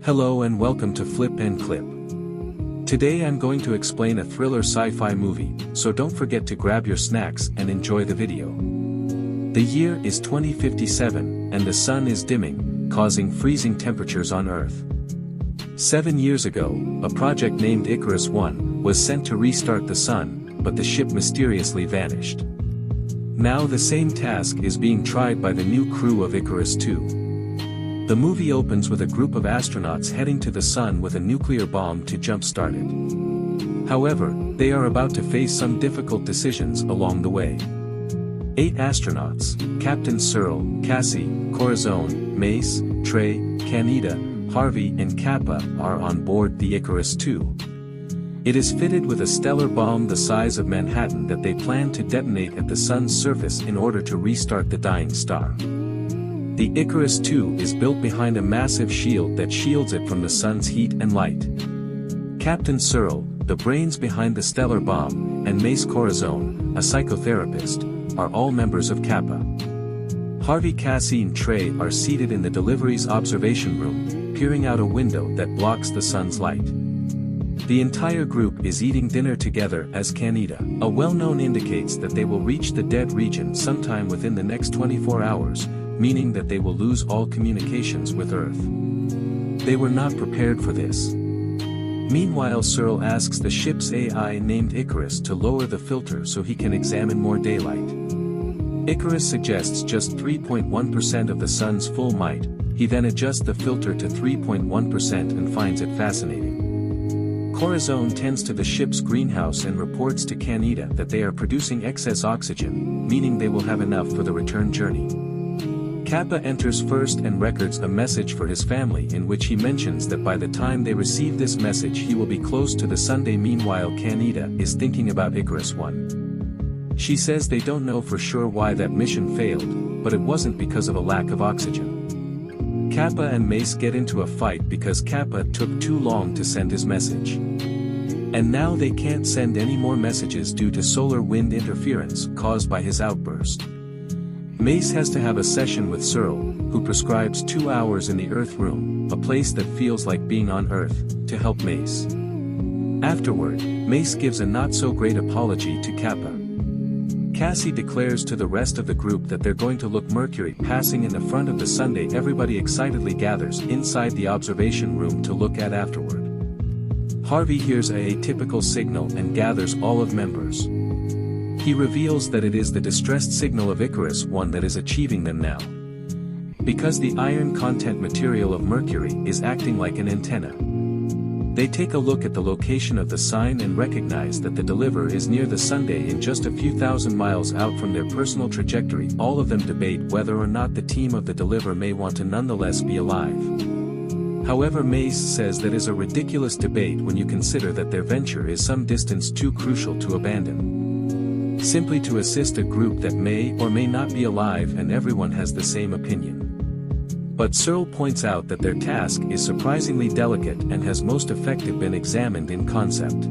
Hello and welcome to Flip and Clip. Today I'm going to explain a thriller sci-fi movie, so don't forget to grab your snacks and enjoy the video. The year is 2057, and the sun is dimming, causing freezing temperatures on Earth. 7 years ago, a project named Icarus I was sent to restart the sun, but the ship mysteriously vanished. Now the same task is being tried by the new crew of Icarus II. The movie opens with a group of astronauts heading to the sun with a nuclear bomb to jump-start it. However, they are about to face some difficult decisions along the way. 8 astronauts, Captains Searle, Cassie, Corazon, Mace, Trey, Canida, Harvey and Kappa are on board the Icarus II. It is fitted with a stellar bomb the size of Manhattan that they plan to detonate at the sun's surface in order to restart the dying star. The Icarus II is built behind a massive shield that shields it from the sun's heat and light. Captain Searle, the brains behind the stellar bomb, and Mace Corazon, a psychotherapist, are all members of Kappa. Harvey, Cassie and Trey are seated in the delivery's observation room, peering out a window that blocks the sun's light. The entire group is eating dinner together as Canida, a well-known, indicates that they will reach the dead region sometime within the next 24 hours, meaning that they will lose all communications with Earth. They were not prepared for this. Meanwhile, Searle asks the ship's AI named Icarus to lower the filter so he can examine more daylight. Icarus suggests just 3.1% of the sun's full might. He then adjusts the filter to 3.1% and finds it fascinating. Corazon tends to the ship's greenhouse and reports to Canida that they are producing excess oxygen, meaning they will have enough for the return journey. Kappa enters first and records a message for his family in which he mentions that by the time they receive this message he will be close to the Sunday. Meanwhile, Canida is thinking about Icarus I. She says they don't know for sure why that mission failed, but it wasn't because of a lack of oxygen. Kappa and Mace get into a fight because Kappa took too long to send his message. And now they can't send any more messages due to solar wind interference caused by his outburst. Mace has to have a session with Searle, who prescribes 2 hours in the Earth room, a place that feels like being on Earth, to help Mace. Afterward, Mace gives a not-so-great apology to Kappa. Cassie declares to the rest of the group that they're going to look Mercury passing in the front of the Sunday. Everybody excitedly gathers inside the observation room to look at afterward. Harvey hears a atypical signal and gathers all of members. He reveals that it is the distressed signal of Icarus I that is achieving them now. Because the iron content material of Mercury is acting like an antenna. They take a look at the location of the sign and recognize that the deliver is near the Sunday in just a few thousand miles out from their personal trajectory. All of them debate whether or not the team of the deliver may want to nonetheless be alive. However, Mace says that is a ridiculous debate when you consider that their venture is some distance too crucial to abandon. Simply to assist a group that may or may not be alive, and everyone has the same opinion. But Searle points out that their task is surprisingly delicate and has most effective been examined in concept.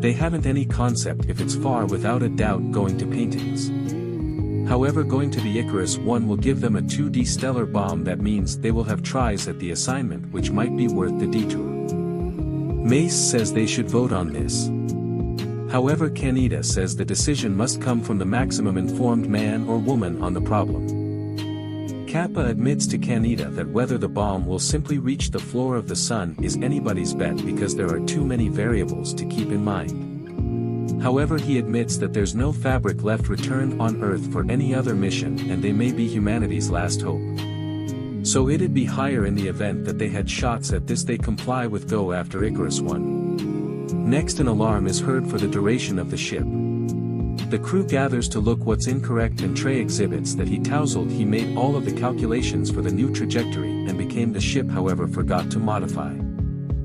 They haven't any concept if it's far without a doubt going to paintings. However, going to the Icarus I will give them a 2D stellar bomb. That means they will have tries at the assignment which might be worth the detour. Mace says they should vote on this. However, Canida says the decision must come from the maximum informed man or woman on the problem. Kappa admits to Canida that whether the bomb will simply reach the floor of the sun is anybody's bet because there are too many variables to keep in mind. However, he admits that there's no fabric left returned on Earth for any other mission and they may be humanity's last hope. So it'd be higher in the event that they had shots at this. They comply with go after Icarus I. Next, an alarm is heard for the duration of the ship. The crew gathers to look what's incorrect, and Trey exhibits that he tousled. He made all of the calculations for the new trajectory and became the ship, however forgot to modify.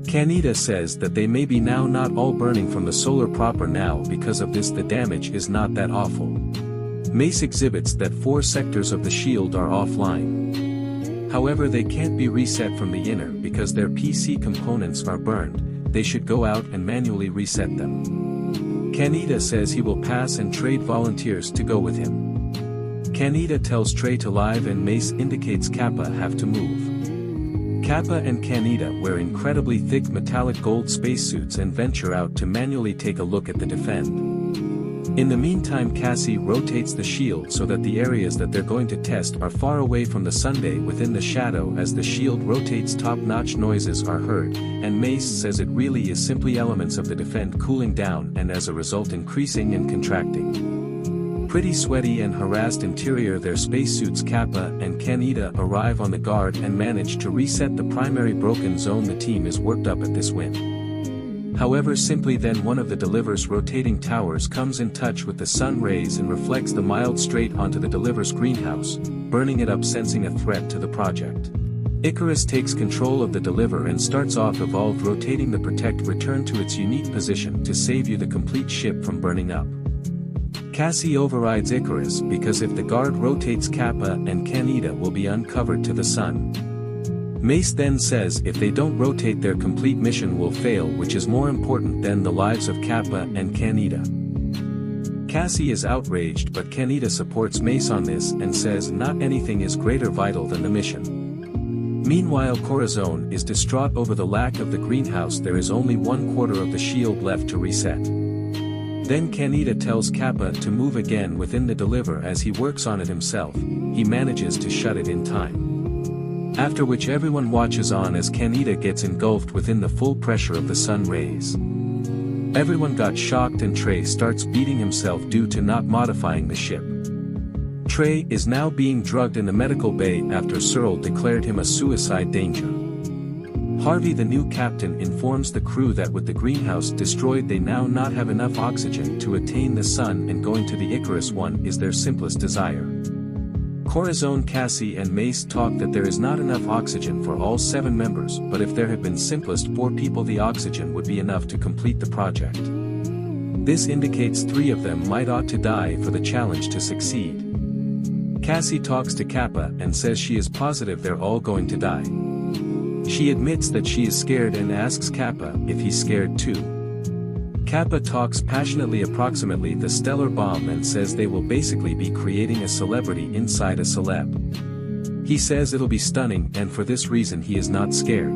Canida says that they may be now not all burning from the solar proper now. Because of this the damage is not that awful. Mace exhibits that 4 sectors of the shield are offline. However, they can't be reset from the inner because their PC components are burned. They should go out and manually reset them. Canida says he will pass and trade volunteers to go with him. Kaneda tells Trey to leave and Mace indicates Kappa have to move. Kappa and Kaneda wear incredibly thick metallic gold spacesuits and venture out to manually take a look at the defend. In the meantime, Cassie rotates the shield so that the areas that they're going to test are far away from the Sunday within the shadow. As the shield rotates, top-notch noises are heard, and Mace says it really is simply elements of the defend cooling down and as a result increasing and contracting. Pretty sweaty and harassed interior their spacesuits, Kappa and Kaneda arrive on the guard and manage to reset the primary broken zone. The team is worked up at this win. However, simply then one of the Deliver's rotating towers comes in touch with the sun rays and reflects the mild straight onto the Deliver's greenhouse, burning it up, sensing a threat to the project. Icarus takes control of the Deliver and starts off evolved, rotating the Protect return to its unique position to save you the complete ship from burning up. Cassie overrides Icarus because if the guard rotates, Kappa and Kaneda will be uncovered to the sun. Mace then says if they don't rotate, their complete mission will fail, which is more important than the lives of Kappa and Kaneda. Cassie is outraged, but Kaneda supports Mace on this and says not anything is greater vital than the mission. Meanwhile, Corazon is distraught over the lack of the greenhouse. There is only 1/4 of the shield left to reset. Then Kaneda tells Kappa to move again within the Deliver. As he works on it himself, he manages to shut it in time. After which everyone watches on as Kaneda gets engulfed within the full pressure of the sun rays. Everyone got shocked and Trey starts beating himself due to not modifying the ship. Trey is now being drugged in the medical bay after Searle declared him a suicide danger. Harvey, the new captain, informs the crew that with the greenhouse destroyed they now not have enough oxygen to attain the sun, and going to the Icarus I is their simplest desire. Corazon, Cassie and Mace talk that there is not enough oxygen for all 7 members, but if there had been simplest 4 people, the oxygen would be enough to complete the project. This indicates 3 of them might ought to die for the challenge to succeed. Cassie talks to Kappa and says she is positive they're all going to die. She admits that she is scared and asks Kappa if he's scared too. Kappa talks passionately approximately the stellar bomb and says they will basically be creating a celebrity inside a celeb. He says it'll be stunning, and for this reason he is not scared.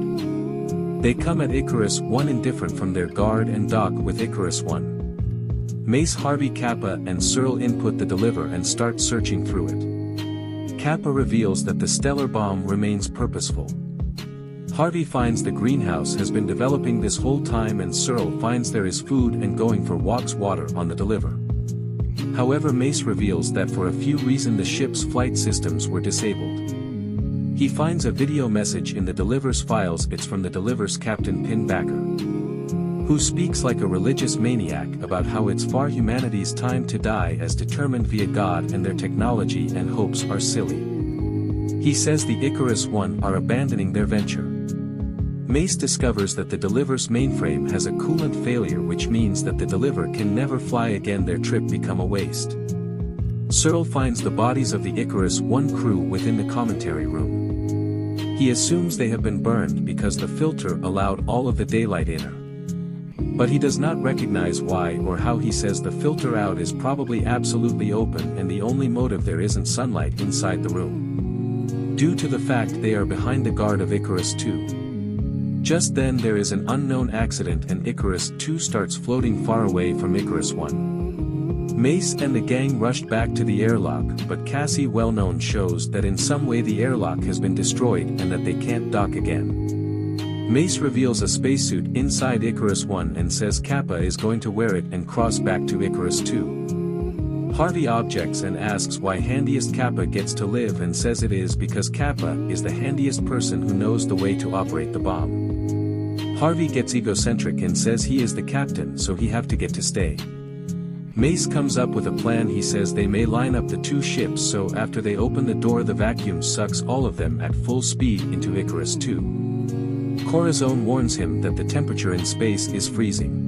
They come at Icarus I indifferent from their guard and dock with Icarus I. Mace, Harvey, Kappa and Searle input the Deliver and start searching through it. Kappa reveals that the stellar bomb remains purposeful. Harvey finds the greenhouse has been developing this whole time, and Searle finds there is food and going for walks, water on the Deliver. However, Mace reveals that for a few reasons the ship's flight systems were disabled. He finds a video message in the Deliver's files. It's from the Deliver's Captain Pinbacker, who speaks like a religious maniac about how it's far humanity's time to die as determined via God, and their technology and hopes are silly. He says the Icarus I are abandoning their venture. Mace discovers that the Deliver's mainframe has a coolant failure, which means that the Deliver can never fly again. Their trip become a waste. Searle finds the bodies of the Icarus I crew within the commentary room. He assumes they have been burned because the filter allowed all of the daylight in. But he does not recognize why or how. He says the filter out is probably absolutely open and the only motive there isn't sunlight inside the room, due to the fact they are behind the guard of Icarus II. Just then there is an unknown accident and Icarus II starts floating far away from Icarus I. Mace and the gang rushed back to the airlock, but Cassie well-known shows that in some way the airlock has been destroyed and that they can't dock again. Mace reveals a spacesuit inside Icarus I and says Kappa is going to wear it and cross back to Icarus II. Harvey objects and asks why handiest Kappa gets to live, and says it is because Kappa is the handiest person who knows the way to operate the bomb. Harvey gets egocentric and says he is the captain, so he have to get to stay. Mace comes up with a plan. He says they may line up the 2 ships, so after they open the door the vacuum sucks all of them at full speed into Icarus II. Corazon warns him that the temperature in space is freezing.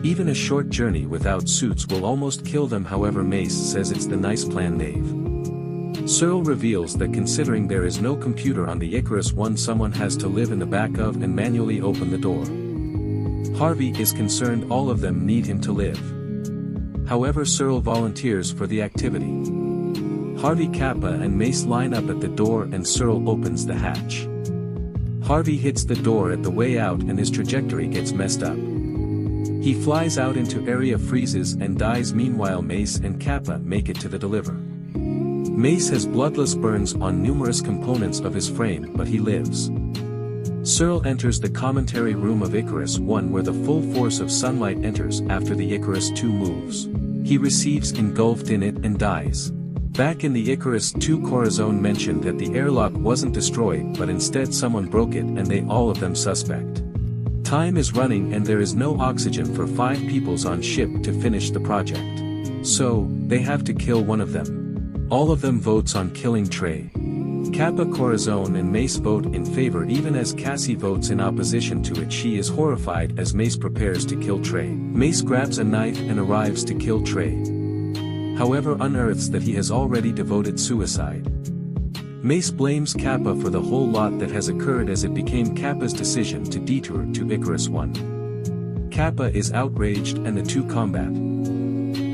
Even a short journey without suits will almost kill them. However, Mace says it's the nice plan they've. Searle reveals that considering there is no computer on the Icarus I, someone has to live in the back of and manually open the door. Harvey is concerned all of them need him to live. However, Searle volunteers for the activity. Harvey, Kappa and Mace line up at the door and Searle opens the hatch. Harvey hits the door at the way out and his trajectory gets messed up. He flies out into area, freezes and dies. Meanwhile, Mace and Kappa make it to the deliver. Mace has bloodless burns on numerous components of his frame, but he lives. Searle enters the commentary room of Icarus I, where the full force of sunlight enters after the Icarus II moves. He receives engulfed in it and dies. Back in the Icarus II, Corazon mentioned that the airlock wasn't destroyed, but instead someone broke it, and they all of them suspect. Time is running and there is no oxygen for 5 peoples on ship to finish the project. So, they have to kill one of them. All of them votes on killing Trey. Kappa, Corazon and Mace vote in favor, even as Cassie votes in opposition to it. She is horrified as Mace prepares to kill Trey. Mace grabs a knife and arrives to kill Trey. However, unearths that he has already devoted suicide. Mace blames Kappa for the whole lot that has occurred, as it became Kappa's decision to detour to Icarus I. Kappa is outraged and the two combat.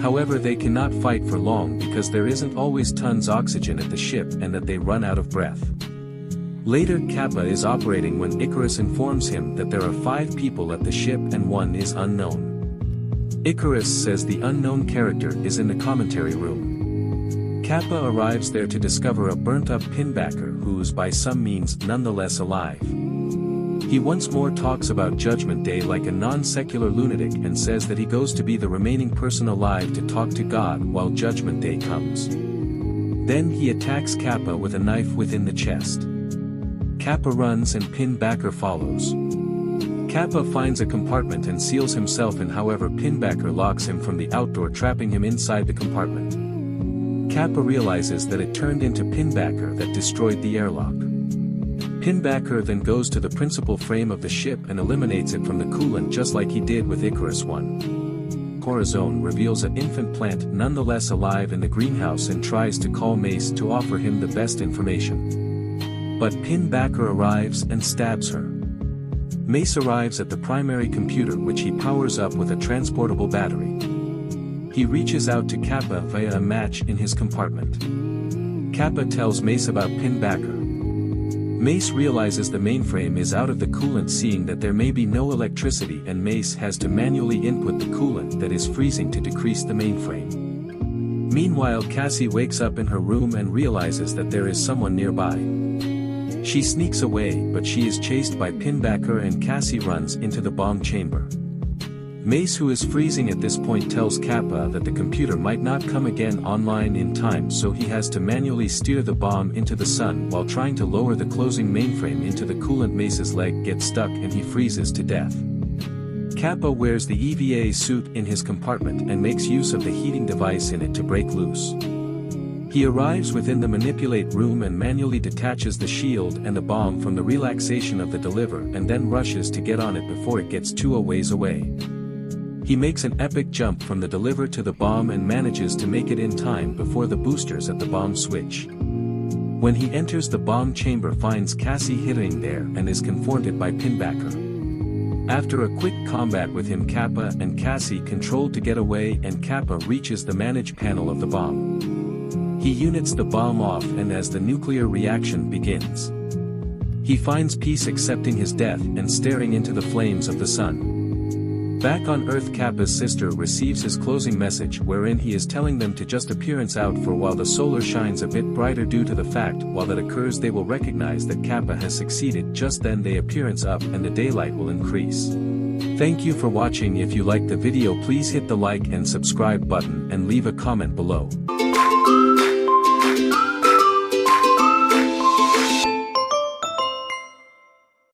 However, they cannot fight for long because there isn't always tons oxygen at the ship and that they run out of breath. Later, Kappa is operating when Icarus informs him that there are 5 people at the ship and one is unknown. Icarus says the unknown character is in the commentary room. Kappa arrives there to discover a burnt-up Pinbacker who's by some means nonetheless alive. He once more talks about Judgment Day like a non-secular lunatic and says that he goes to be the remaining person alive to talk to God while Judgment Day comes. Then he attacks Kappa with a knife within the chest. Kappa runs and Pinbacker follows. Kappa finds a compartment and seals himself in, however Pinbacker locks him from the outdoor, trapping him inside the compartment. Kappa realizes that it turned into Pinbacker that destroyed the airlock. Pinbacker then goes to the principal frame of the ship and eliminates it from the coolant, just like he did with Icarus I. Corazon reveals an infant plant nonetheless alive in the greenhouse and tries to call Mace to offer him the best information. But Pinbacker arrives and stabs her. Mace arrives at the primary computer, which he powers up with a transportable battery. He reaches out to Kappa via a match in his compartment. Kappa tells Mace about Pinbacker. Mace realizes the mainframe is out of the coolant, seeing that there may be no electricity, and Mace has to manually input the coolant that is freezing to decrease the mainframe. Meanwhile, Cassie wakes up in her room and realizes that there is someone nearby. She sneaks away, but she is chased by Pinbacker and Cassie runs into the bomb chamber. Mace, who is freezing at this point, tells Kappa that the computer might not come again online in time, so he has to manually steer the bomb into the sun while trying to lower the closing mainframe into the coolant. Mace's leg gets stuck and he freezes to death. Kappa wears the EVA suit in his compartment and makes use of the heating device in it to break loose. He arrives within the manipulate room and manually detaches the shield and the bomb from the relaxation of the deliver, and then rushes to get on it before it gets too a ways away. He makes an epic jump from the deliver to the bomb and manages to make it in time before the boosters at the bomb switch. When he enters the bomb chamber, finds Cassie hidden there and is confronted by Pinbacker. After a quick combat with him, Kappa and Cassie control to get away, and Kappa reaches the manage panel of the bomb. He units the bomb off, and as the nuclear reaction begins, he finds peace, accepting his death and staring into the flames of the sun. Back on Earth, Kappa's sister receives his closing message, wherein he is telling them to just appearance out for while the solar shines a bit brighter due to the fact while that occurs they will recognize that Kappa has succeeded. Just then they appearance up and the daylight will increase. Thank you for watching. If you liked the video, please hit the like and subscribe button and leave a comment below.